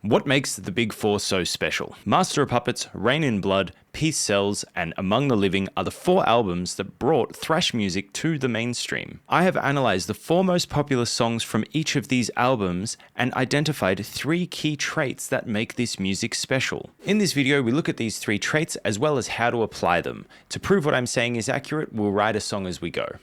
What makes the Big Four so special? Master of Puppets, Reign in Blood, Peace Sells, and Among the Living are the 4 albums that brought thrash music to the mainstream. I have analysed the 4 most popular songs from each of these albums and identified 3 key traits that make this music special. In this video, we look at these 3 traits as well as how to apply them. To prove what I'm saying is accurate, we'll write a song as we go.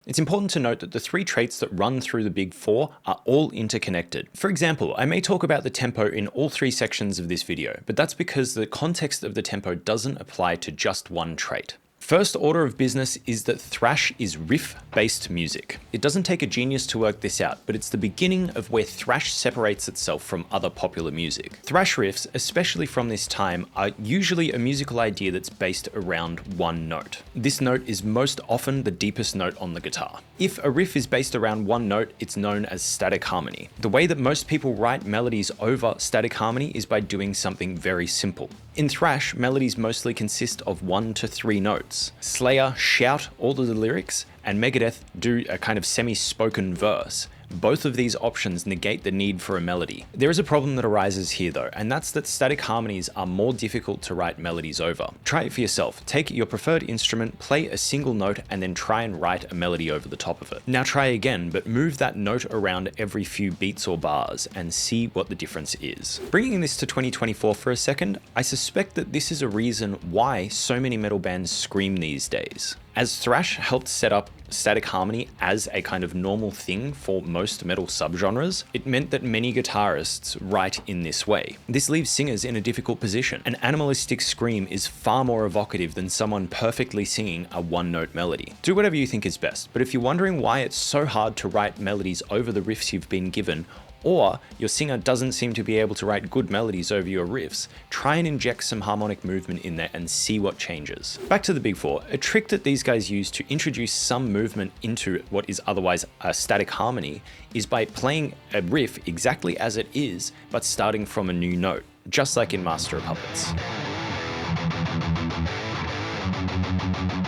It's important to note that the 3 traits that run through the Big Four are all interconnected. For example, I may talk about the tempo in all 3 sections of this video, but that's because the context of the tempo doesn't apply to just one trait. First order of business is that thrash is riff-based music. It doesn't take a genius to work this out, but it's the beginning of where thrash separates itself from other popular music. Thrash riffs, especially from this time, are usually a musical idea that's based around one note. This note is most often the deepest note on the guitar. If a riff is based around one note, it's known as static harmony. The way that most people write melodies over static harmony is by doing something very simple. In thrash, melodies mostly consist of 1 to 3 notes. Slayer shout all of the lyrics, and Megadeth do a kind of semi-spoken verse. Both of these options negate the need for a melody. There is a problem that arises here though, and that's that static harmonies are more difficult to write melodies over. Try it for yourself. Take your preferred instrument, play a single note, and then try and write a melody over the top of it. Now try again, but move that note around every few beats or bars and see what the difference is. Bringing this to 2024 for a second, I suspect that this is a reason why so many metal bands scream these days. As thrash helped set up static harmony as a kind of normal thing for most metal subgenres, it meant that many guitarists write in this way. This leaves singers in a difficult position. An animalistic scream is far more evocative than someone perfectly singing a one-note melody. Do whatever you think is best, but if you're wondering why it's so hard to write melodies over the riffs you've been given, or your singer doesn't seem to be able to write good melodies over your riffs, try and inject some harmonic movement in there and see what changes. Back to the Big Four, a trick that these guys use to introduce some movement into what is otherwise a static harmony is by playing a riff exactly as it is, but starting from a new note, just like in Master of Puppets.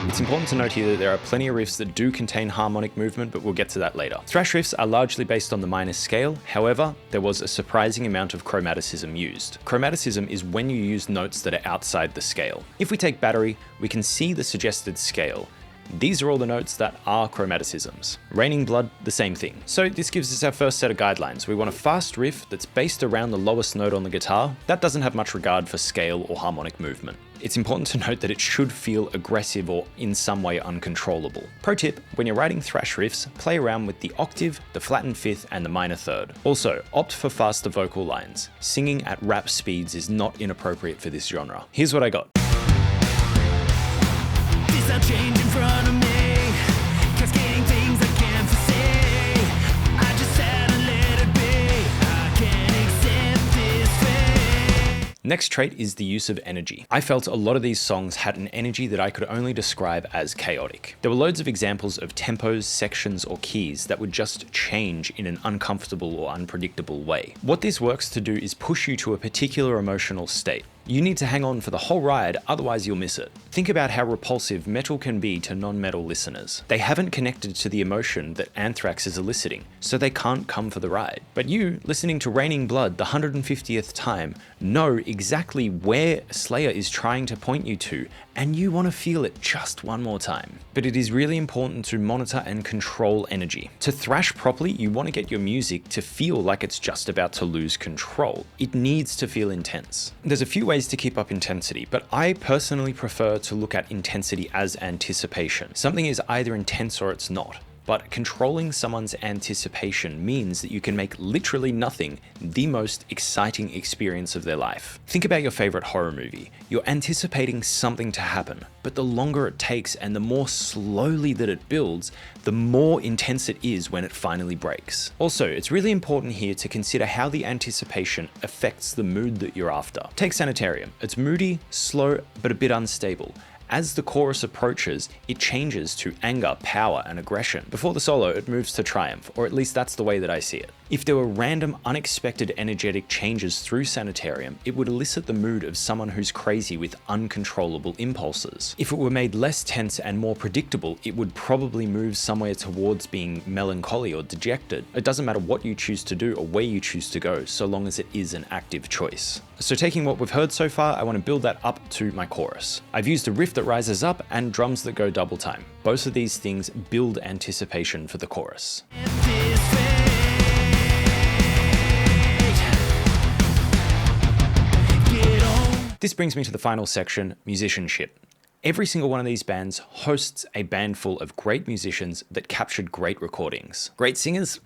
It's important to note here that there are plenty of riffs that do contain harmonic movement, but we'll get to that later. Thrash riffs are largely based on the minor scale. However, there was a surprising amount of chromaticism used. Chromaticism is when you use notes that are outside the scale. If we take Battery, we can see the suggested scale. These are all the notes that are chromaticisms. Reign in Blood, the same thing. So this gives us our first set of guidelines. We want a fast riff that's based around the lowest note on the guitar. That doesn't have much regard for scale or harmonic movement. It's important to note that it should feel aggressive or in some way uncontrollable. Pro tip, when you're writing thrash riffs, play around with the octave, the flattened fifth, and the minor third. Also, opt for faster vocal lines. Singing at rap speeds is not inappropriate for this genre. Here's what I got. Change in front of me, cascading things I can't foresee. I just had to let it be. I can't accept this fate. Next trait is the use of energy. I felt a lot of these songs had an energy that I could only describe as chaotic. There were loads of examples of tempos, sections, or keys that would just change in an uncomfortable or unpredictable way. What this works to do is push you to a particular emotional state. You need to hang on for the whole ride, otherwise you'll miss it. Think about how repulsive metal can be to non-metal listeners. They haven't connected to the emotion that Anthrax is eliciting, so they can't come for the ride. But you, listening to Reign in Blood the 150th time, know exactly where Slayer is trying to point you to, and you want to feel it just one more time. But it is really important to monitor and control energy. To thrash properly, you want to get your music to feel like it's just about to lose control. It needs to feel intense. There's a few ways to keep up intensity, but I personally prefer to look at intensity as anticipation. Something is either intense or it's not. But controlling someone's anticipation means that you can make literally nothing the most exciting experience of their life. Think about your favorite horror movie. You're anticipating something to happen, but the longer it takes and the more slowly that it builds, the more intense it is when it finally breaks. Also, it's really important here to consider how the anticipation affects the mood that you're after. Take Sanitarium. It's moody, slow, but a bit unstable. As the chorus approaches, it changes to anger, power, and aggression. Before the solo, it moves to triumph, or at least that's the way that I see it. If there were random, unexpected energetic changes through Sanitarium, it would elicit the mood of someone who's crazy with uncontrollable impulses. If it were made less tense and more predictable, it would probably move somewhere towards being melancholy or dejected. It doesn't matter what you choose to do or where you choose to go, so long as it is an active choice. So taking what we've heard so far, I want to build that up to my chorus. I've used a riff that rises up and drums that go double time. Both of these things build anticipation for the chorus. This brings me to the final section, musicianship. Every single one of these bands hosts a band full of great musicians that captured great recordings. Great singers?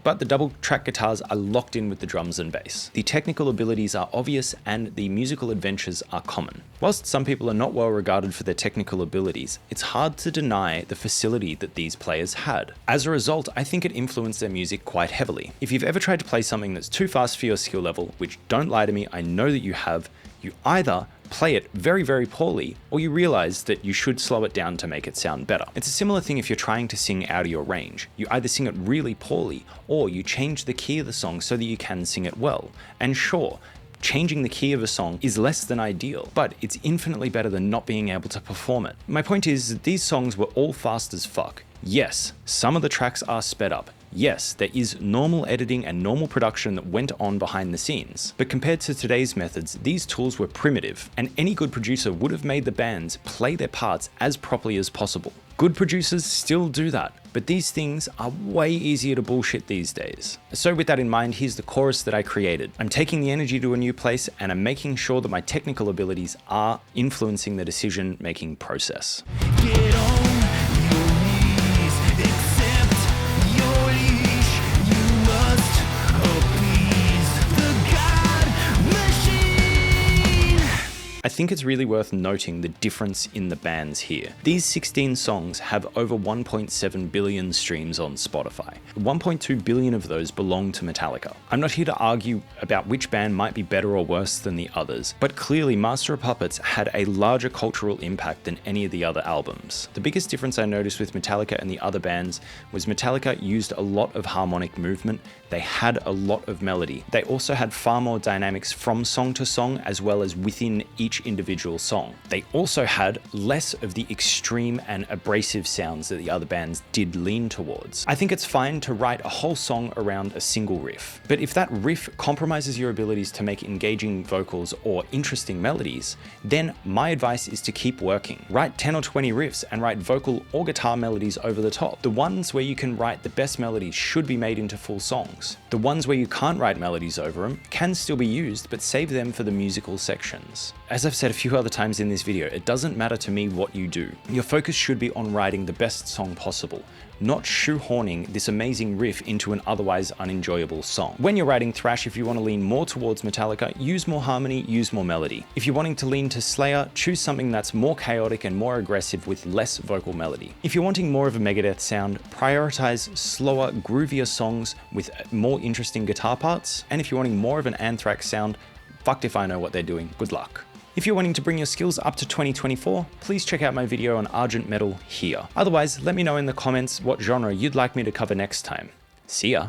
But the double track guitars are locked in with the drums and bass. The technical abilities are obvious and the musical adventures are common. Whilst some people are not well regarded for their technical abilities, it's hard to deny the facility that these players had. As a result, I think it influenced their music quite heavily. If you've ever tried to play something that's too fast for your skill level, which don't lie to me, I know that you have, you either play it very, very poorly, or you realize that you should slow it down to make it sound better. It's a similar thing if you're trying to sing out of your range. You either sing it really poorly, or you change the key of the song so that you can sing it well. And sure, changing the key of a song is less than ideal, but it's infinitely better than not being able to perform it. My point is that these songs were all fast as fuck. Yes, some of the tracks are sped up. Yes, there is normal editing and normal production that went on behind the scenes, but compared to today's methods, these tools were primitive, and any good producer would have made the bands play their parts as properly as possible. Good producers still do that, but these things are way easier to bullshit these days. So with that in mind, here's the chorus that I created. I'm taking the energy to a new place, and I'm making sure that my technical abilities are influencing the decision-making process. Get on your knees, accept your leash. You must appease the God machine. I think it's really worth noting the difference in the bands here. These 16 songs have over 1.7 billion streams on Spotify. 1.2 billion of those belong to Metallica. I'm not here to argue about which band might be better or worse than the others, but clearly Master of Puppets had a larger cultural impact than any of the other albums. The biggest difference I noticed with Metallica and the other bands was Metallica used a lot of harmonic movement. They had a lot of melody. They also had far more dynamics from song to song as well as within each individual song. They also had less of the extreme and abrasive sounds that the other bands did lean towards. I think it's fine to write a whole song around a single riff, but if that riff compromises your abilities to make engaging vocals or interesting melodies, then my advice is to keep working. Write 10 or 20 riffs and write vocal or guitar melodies over the top. The ones where you can write the best melodies should be made into full songs. The ones where you can't write melodies over them can still be used, but save them for the musical sections. As I've said a few other times in this video, it doesn't matter to me what you do. Your focus should be on writing the best song possible, not shoehorning this amazing riff into an otherwise unenjoyable song. When you're writing thrash, if you want to lean more towards Metallica, use more harmony, use more melody. If you're wanting to lean to Slayer, choose something that's more chaotic and more aggressive with less vocal melody. If you're wanting more of a Megadeth sound, prioritize slower, groovier songs with more interesting guitar parts. And if you're wanting more of an Anthrax sound, fucked if I know what they're doing, good luck. If you're wanting to bring your skills up to 2024, please check out my video on Argent Metal here. Otherwise, let me know in the comments what genre you'd like me to cover next time. See ya!